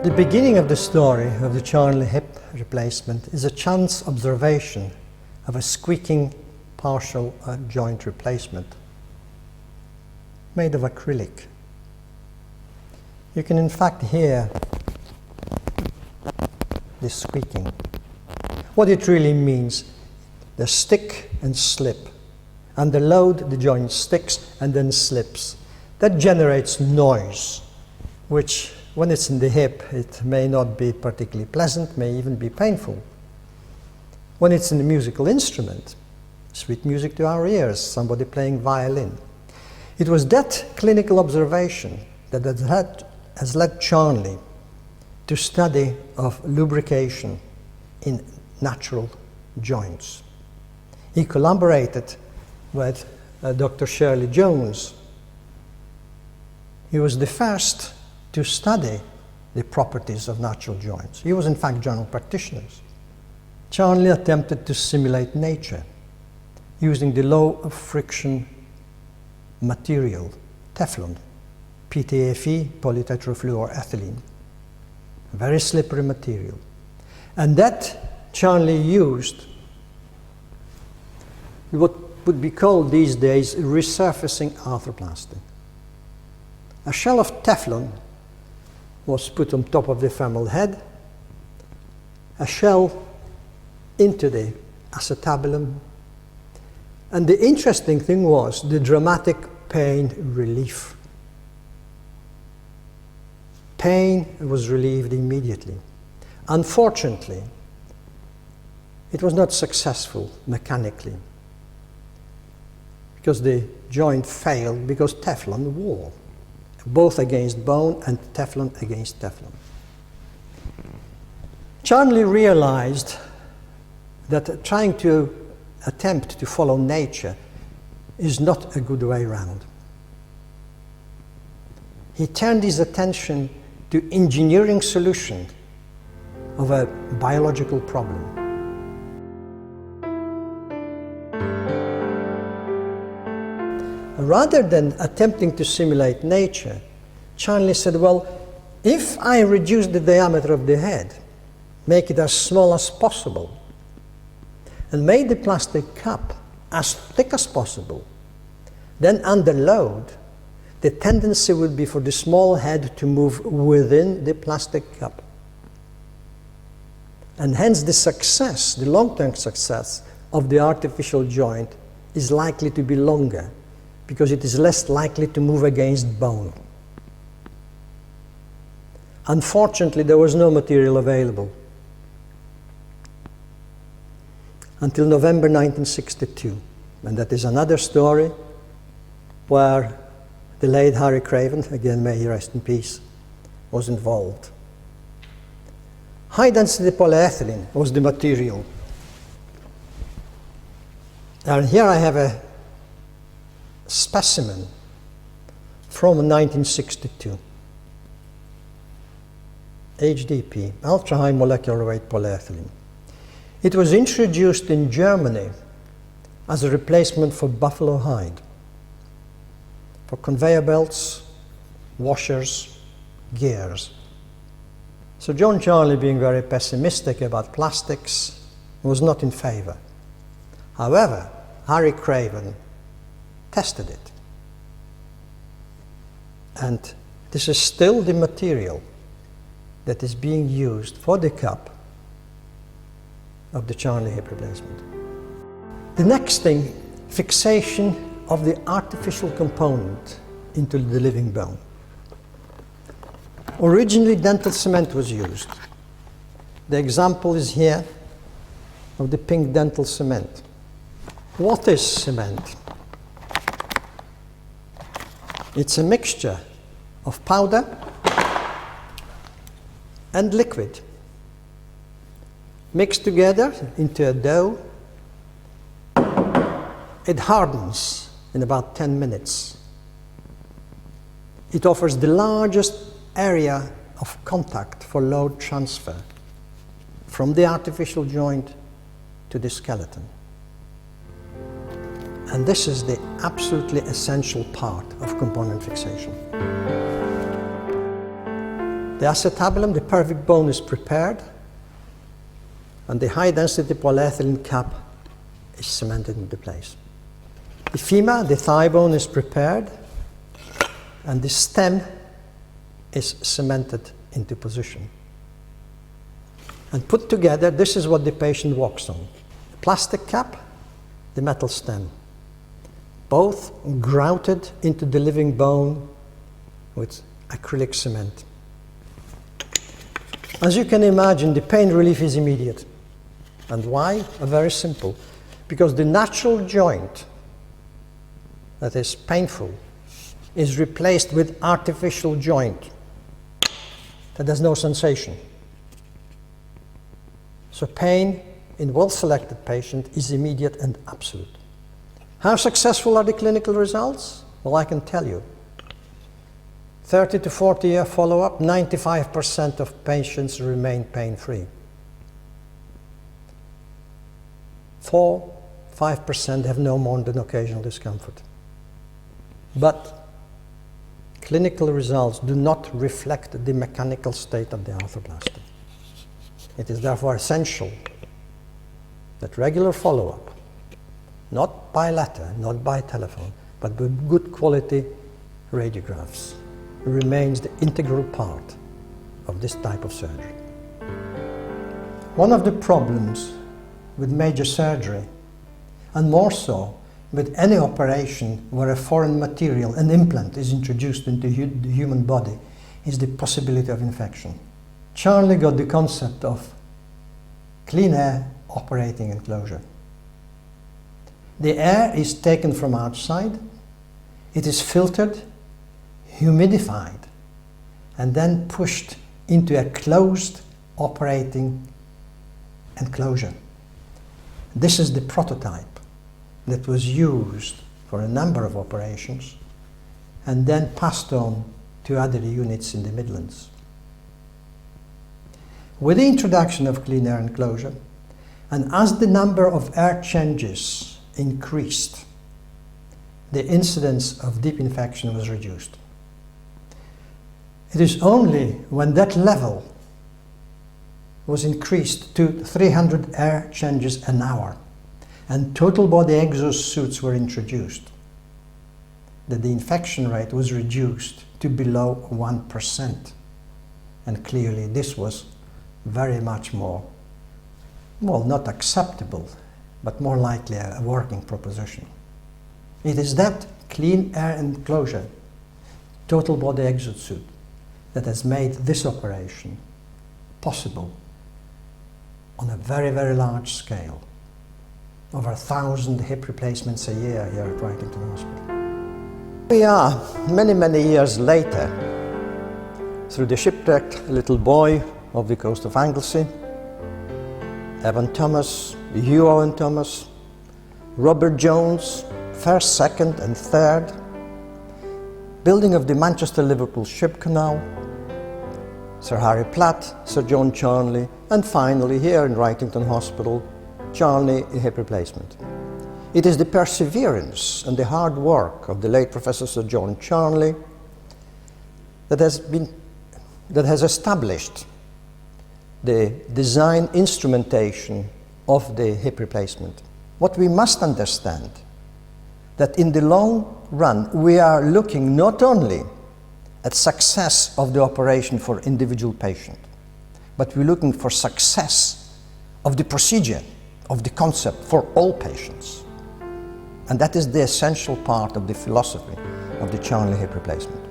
The beginning of the story of the Charnley hip replacement is a chance observation of a squeaking partial joint replacement made of acrylic. You can in fact hear this squeaking. What it really means, the stick and slip. Under load, the joint sticks and then slips. That generates noise, which when it's in the hip, it may not be particularly pleasant, may even be painful. When it's in a musical instrument, sweet music to our ears, somebody playing violin. It was that clinical observation that has led Charnley to study of lubrication in natural joints. He collaborated with Dr. Shirley Jones. He was the first to study the properties of natural joints. He was in fact general practitioner. Charnley attempted to simulate nature using the low friction material, Teflon, PTFE, polytetrafluoroethylene, a very slippery material. And that Charnley used what would be called these days resurfacing arthroplasty. A shell of Teflon was put on top of the femoral head, a shell into the acetabulum, and the interesting thing was the dramatic pain relief. Pain was relieved immediately. Unfortunately, it was not successful mechanically because the joint failed because Teflon wore, both against bone and Teflon against Teflon. Charnley realized that trying to attempt to follow nature is not a good way around. He turned his attention to engineering solution of a biological problem. Rather than attempting to simulate nature, Charnley said, well, if I reduce the diameter of the head, make it as small as possible, and make the plastic cup as thick as possible, then under load, the tendency would be for the small head to move within the plastic cup. And hence the success, the long-term success of the artificial joint is likely to be longer because it is less likely to move against bone. Unfortunately, there was no material available until November 1962, and that is another story where the late Harry Craven, again may he rest in peace, was involved. High-density polyethylene was the material. And here I have a specimen from 1962. HDP, ultra-high molecular weight polyethylene. It was introduced in Germany as a replacement for buffalo hide, for conveyor belts, washers, gears. So John Charnley, being very pessimistic about plastics, was not in favor. However, Harry Craven tested it. And this is still the material that is being used for the cup of the Charnley hip replacement. The next thing, fixation of the artificial component into the living bone. Originally, dental cement was used. The example is here of the pink dental cement. What is cement? It's a mixture of powder and liquid mixed together into a dough. It hardens in about 10 minutes. It offers the largest area of contact for load transfer from the artificial joint to the skeleton. And this is the absolutely essential part of component fixation. The acetabulum, the pelvic bone, is prepared, and the high-density polyethylene cap is cemented into place. The femur, the thigh bone, is prepared, and the stem is cemented into position. And put together, this is what the patient walks on. The plastic cap, the metal stem, both grouted into the living bone with acrylic cement. As you can imagine, the pain relief is immediate. And why? Very simple. Because the natural joint that is painful is replaced with artificial joint that has no sensation. So pain in well-selected patient is immediate and absolute. How successful are the clinical results? Well, I can tell you. 30 to 40 year follow-up, 95% of patients remain pain-free. 4–5% have no more than occasional discomfort. But clinical results do not reflect the mechanical state of the arthroplasty. It is therefore essential that regular follow-up, not by letter, not by telephone, but with good quality radiographs, remains the integral part of this type of surgery. One of the problems with major surgery, and more so with any operation where a foreign material, an implant, is introduced into the human body, is the possibility of infection. Charnley got the concept of clean air operating enclosure. The air is taken from outside, it is filtered, humidified, and then pushed into a closed operating enclosure. This is the prototype that was used for a number of operations and then passed on to other units in the Midlands. With the introduction of clean air enclosure, and as the number of air changes increased, the incidence of deep infection was reduced. It is only when that level was increased to 300 air changes an hour and total body exosuits were introduced that the infection rate was reduced to below 1%. And clearly this was very much more, well, not acceptable, but more likely a working proposition. It is that clean air enclosure, total body exosuit, that has made this operation possible on a very, very large scale. Over 1,000 hip replacements a year here at Wrightington Hospital. We are many, many years later, through the shipwrecked little boy of the coast of Anglesey, Evan Thomas, Hugh Owen Thomas, Robert Jones, first, second and third, building of the Manchester-Liverpool Ship Canal, Sir Harry Platt, Sir John Charnley, and finally here in Wrightington Hospital, Charnley in hip replacement. It is the perseverance and the hard work of the late Professor Sir John Charnley that has established the design instrumentation of the hip replacement. What we must understand, that in the long run we are looking not only at success of the operation for individual patient, but we're looking for success of the procedure, of the concept for all patients. And that is the essential part of the philosophy of the Charnley hip replacement.